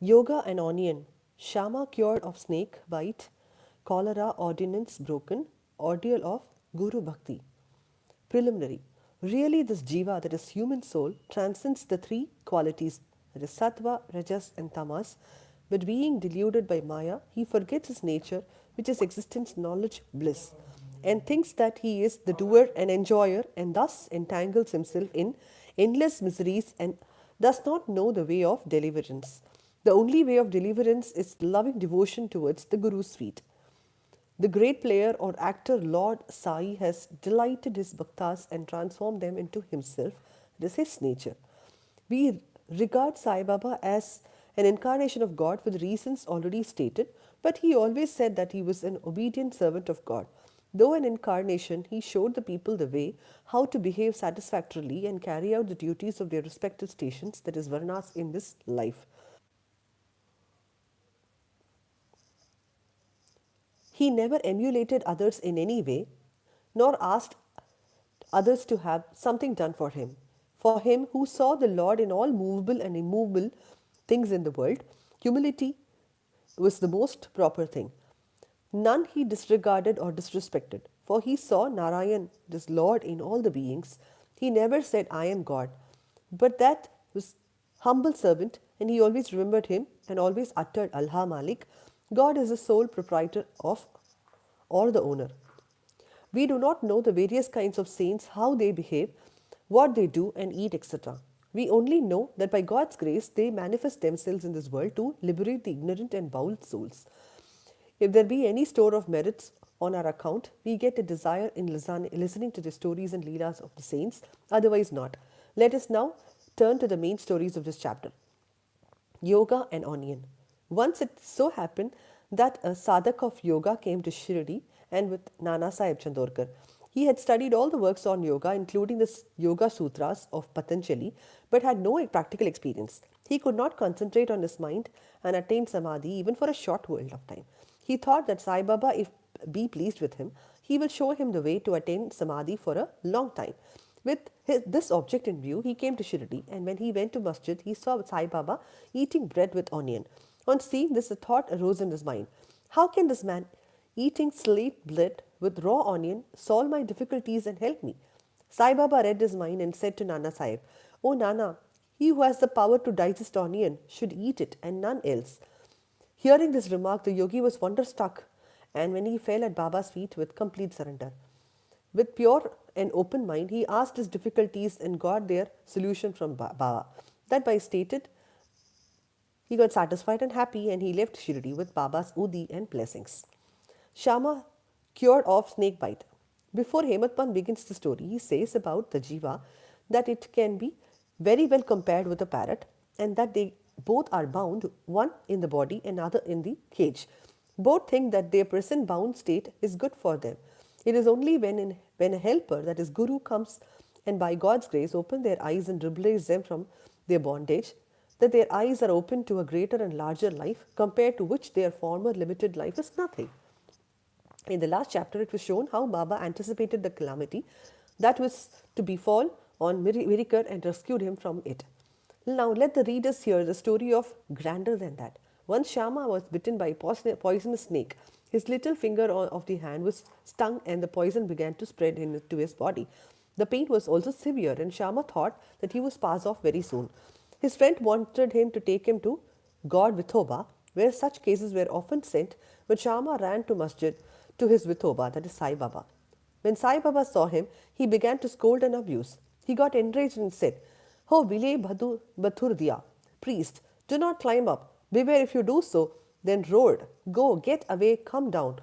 Yoga and onion. Shama cured of snake bite, cholera ordinance broken, ordeal of Guru Bhakti. Preliminary. Really, this jiva, that is human soul, transcends the three qualities, that is sattva, rajas, and tamas. But being deluded by Maya, he forgets his nature, which is existence, knowledge, bliss, and thinks that he is the doer and enjoyer, and thus entangles himself in endless miseries and does not know the way of deliverance. The only way of deliverance is loving devotion towards the Guru's feet. The great player or actor Lord Sai has delighted his bhaktas and transformed them into himself. It is his nature. We regard Sai Baba as an incarnation of God for the reasons already stated, but he always said that he was an obedient servant of God. Though an incarnation, he showed the people the way how to behave satisfactorily and carry out the duties of their respective stations, that is, varnas, in this life. He never emulated others in any way, nor asked others to have something done for him. For him who saw the Lord in all movable and immovable things in the world, humility was the most proper thing. None he disregarded or disrespected, for he saw Narayan, this Lord, in all the beings. He never said, I am God, but that was humble servant, and he always remembered him and always uttered Allah Malik. God is the sole proprietor of or the owner. We do not know the various kinds of saints, how they behave, what they do and eat, etc. We only know that by God's grace they manifest themselves in this world to liberate the ignorant and foul souls. If there be any store of merits on our account, we get a desire in listening to the stories and leelas of the saints, otherwise not. Let us now turn to the main stories of this chapter. Yoga and onion. Once it so happened that a sadhak of yoga came to Shirdi and with Nana Sahib Chandorkar. He had studied all the works on yoga, including the Yoga Sutras of Patanjali, but had no practical experience. He could not concentrate on his mind and attain samadhi even for a short while of time. He thought that Sai Baba, if be pleased with him, he will show him the way to attain samadhi for a long time. With this object in view, he came to Shirdi, and when he went to masjid, he saw Sai Baba eating bread with onion. On seeing this, a thought arose in his mind. How can this man, eating slate bread with raw onion, solve my difficulties and help me? Sai Baba read his mind and said to Nana Sahib, Oh Nana, he who has the power to digest onion should eat it and none else. Hearing this remark, the yogi was wonderstruck, and when he fell at Baba's feet with complete surrender. With pure and open mind, he asked his difficulties and got their solution from Baba. That by stated, he got satisfied and happy, and he left Shirdi with Baba's udi and blessings. Shama cured of snake bite. Before Hematpan begins the story, he says about the jiva that it can be very well compared with a parrot, and that they both are bound, one in the body and other in the cage. Both think that their present bound state is good for them. It is only when a helper, that is Guru, comes and by God's grace open their eyes and liberates them from their bondage, that their eyes are open to a greater and larger life, compared to which their former limited life is nothing. In the last chapter, it was shown how Baba anticipated the calamity that was to befall on Mirikar and rescued him from it. Now, let the readers hear the story of grander than that. Once Shama was bitten by a poisonous snake. His little finger of the hand was stung and the poison began to spread into his body. The pain was also severe, and Shama thought that he was pass off very soon. His friend wanted him to take him to God Vithoba, where such cases were often sent, but Shama ran to masjid to his Vithoba, that is Sai Baba. When Sai Baba saw him, he began to scold and abuse. He got enraged and said, Ho Vile Bathur Diya, priest, do not climb up. Beware if you do so. Then roared, Go, get away, come down.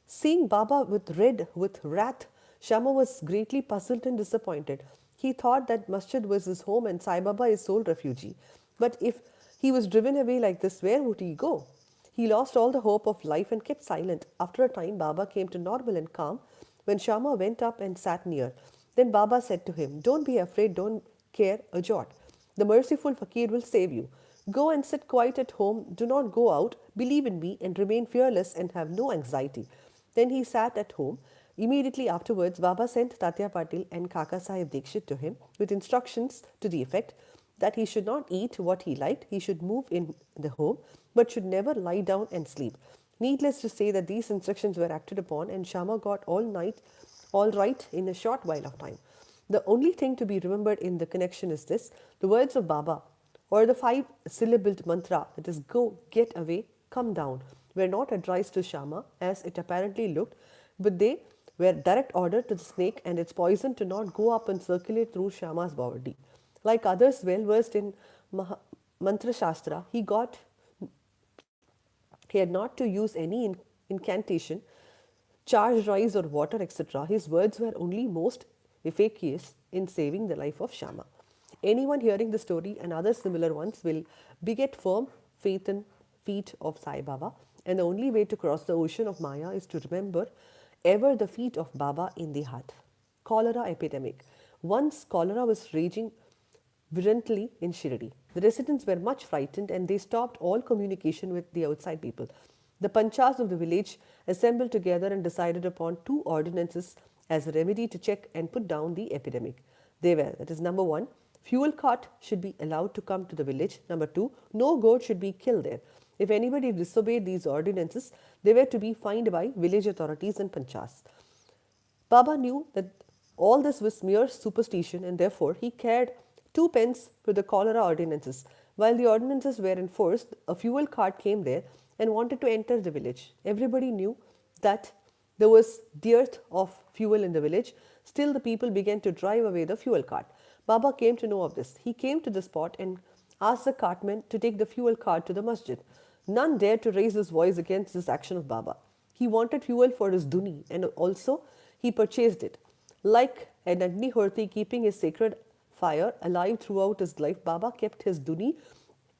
Seeing Baba with wrath, Shama was greatly puzzled and disappointed. He thought that masjid was his home and Sai Baba his sole refugee. But if he was driven away like this, where would he go? He lost all the hope of life and kept silent. After a time, Baba came to normal and calm when Shama went up and sat near. Then Baba said to him, Don't be afraid, don't care a jot. The merciful fakir will save you. Go and sit quiet at home, do not go out, believe in me and remain fearless and have no anxiety. Then he sat at home. Immediately afterwards, Baba sent Tatya Patil and Kaka Sahib Dikshit to him with instructions to the effect that he should not eat what he liked, he should move in the home, but should never lie down and sleep. Needless to say that these instructions were acted upon, and Shama got all right in a short while of time. The only thing to be remembered in the connection is this: the words of Baba, or the 5 syllabled mantra, that is, go, get away, come down, were not addressed to Shama as it apparently looked, but they were direct order to the snake and its poison to not go up and circulate through Shama's body. Like others well versed in Mantra Shastra, he had not to use any incantation, charged rice or water, etc. His words were only most efficacious in saving the life of Shama. Anyone hearing the story and other similar ones will beget firm faith in feet of Sai Baba, and the only way to cross the ocean of Maya is to remember ever the feet of Baba in the heart. Cholera epidemic. Once cholera was raging virulently in Shirdi. The residents were much frightened and they stopped all communication with the outside people. The panchas of the village assembled together and decided upon 2 ordinances as a remedy to check and put down the epidemic. They were, that is, number 1, fuel cart should be allowed to come to the village. Number 2, no goat should be killed there. If anybody disobeyed these ordinances, they were to be fined by village authorities and panchas. Baba knew that all this was mere superstition, and therefore he cared 2 pence for the cholera ordinances. While the ordinances were in force, a fuel cart came there and wanted to enter the village. Everybody knew that there was dearth of fuel in the village. Still, the people began to drive away the fuel cart. Baba came to know of this. He came to the spot and asked the cartman to take the fuel cart to the masjid. None dared to raise his voice against this action of Baba. He wanted fuel for his duni, and also he purchased it. Like an Agnihorti keeping his sacred fire alive throughout his life, Baba kept his duni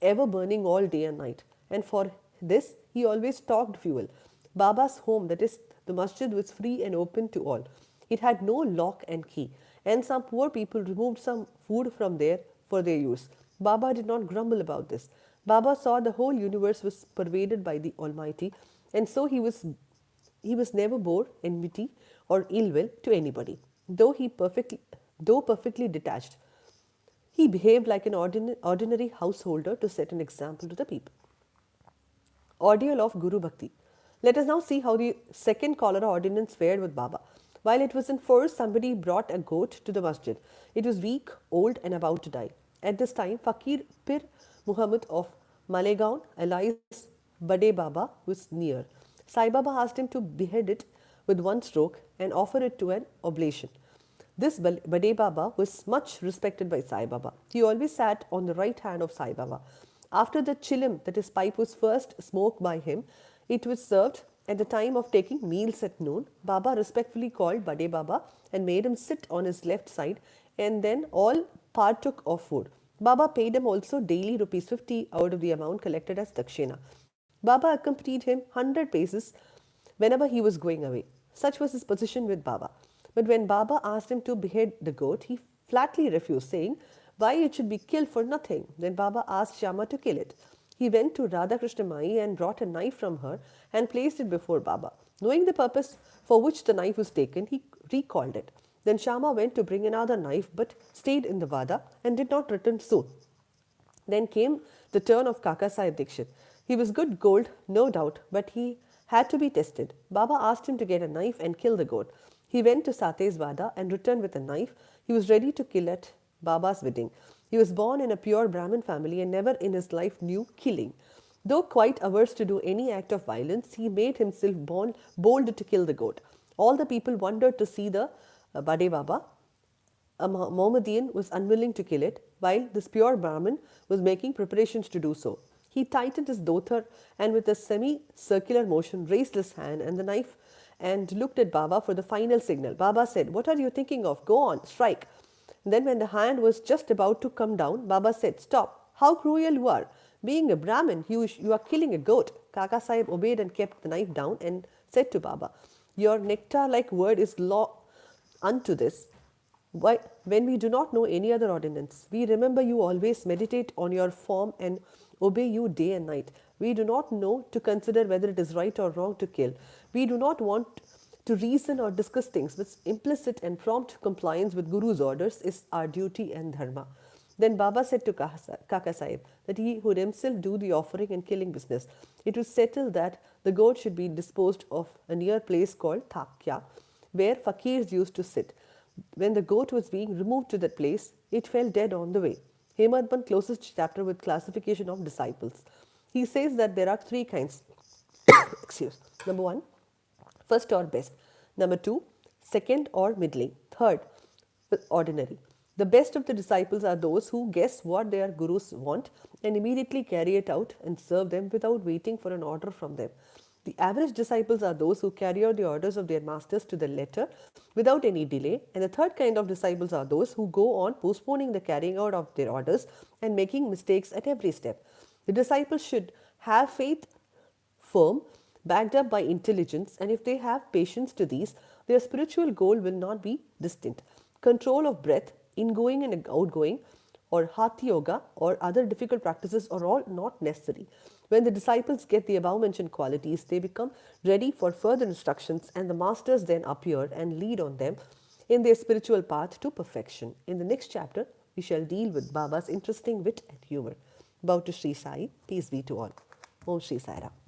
ever burning all day and night. And for this, he always stocked fuel. Baba's home, that is, the masjid, was free and open to all. It had no lock and key, and some poor people removed some food from there for their use. Baba did not grumble about this. Baba saw the whole universe was pervaded by the Almighty, and so he was never bore enmity or ill will to anybody. Though perfectly detached, he behaved like an ordinary householder to set an example to the people. Ordeal of Guru Bhakti. Let us now see how the second cholera ordinance fared with Baba. While it was in force, somebody brought a goat to the masjid. It was weak, old, and about to die. At this time, Fakir Pir Muhammad of Malegaon, alias Bade Baba, was near. Sai Baba asked him to behead it with one stroke and offer it to an oblation. This Bade Baba was much respected by Sai Baba. He always sat on the right hand of Sai Baba. After the chilim, that is, pipe, was first smoked by him, it was served at the time of taking meals at noon. Baba respectfully called Bade Baba and made him sit on his left side, and then all partook of food. Baba paid him also daily rupees 50 out of the amount collected as dakshina. Baba accompanied him 100 paces whenever he was going away. Such was his position with Baba. But when Baba asked him to behead the goat, he flatly refused, saying, "Why it should be killed for nothing?" Then Baba asked Shama to kill it. He went to Radha Krishna Mai and brought a knife from her and placed it before Baba. Knowing the purpose for which the knife was taken, he recalled it. Then Shama went to bring another knife but stayed in the Vada and did not return soon. Then came the turn of Kaka Sahib Dikshit. He was good gold, no doubt, but he had to be tested. Baba asked him to get a knife and kill the goat. He went to Sate's Vada and returned with a knife. He was ready to kill at Baba's wedding. He was born in a pure Brahmin family and never in his life knew killing. Though quite averse to do any act of violence, he made himself bold to kill the goat. All the people wondered to see the Bade Baba. A Mohammedan was unwilling to kill it, while this pure Brahmin was making preparations to do so. He tightened his dhotar and with a semi-circular motion raised his hand and the knife and looked at Baba for the final signal. Baba said, "What are you thinking of? Go on, strike." Then when the hand was just about to come down, Baba said, "Stop. How cruel you are. Being a Brahmin, you are killing a goat." Kaka Sahib obeyed and kept the knife down and said to Baba, "Your nectar-like word is law unto this. Why, when we do not know any other ordinance, we remember you always, meditate on your form and obey you day and night. We do not know to consider whether it is right or wrong to kill. We do not want to reason or discuss things, but implicit and prompt compliance with Guru's orders is our duty and dharma. Then Baba said to Kaka Sahib that he would himself do the offering and killing business. It was settled that the goat should be disposed of a near place called Thakya, where fakirs used to sit. When the goat was being removed to that place, it fell dead on the way. Hemadpant closes chapter with classification of disciples. He says that there are three kinds. Excuse. Number one, first or best. Number two, second or middling. Third, ordinary. The best of the disciples are those who guess what their gurus want and immediately carry it out and serve them without waiting for an order from them. The average disciples are those who carry out the orders of their masters to the letter without any delay, and the third kind of disciples are those who go on postponing the carrying out of their orders and making mistakes at every step. The disciples should have faith firm, backed up by intelligence, and if they have patience to these, their spiritual goal will not be distant. Control of breath, ingoing and outgoing, or hatha yoga, or other difficult practices are all not necessary. When the disciples get the above mentioned qualities, they become ready for further instructions, and the masters then appear and lead on them in their spiritual path to perfection. In the next chapter, we shall deal with Baba's interesting wit and humor. Bow to Sri Sai, peace be to all. Om Sri Sai Ram.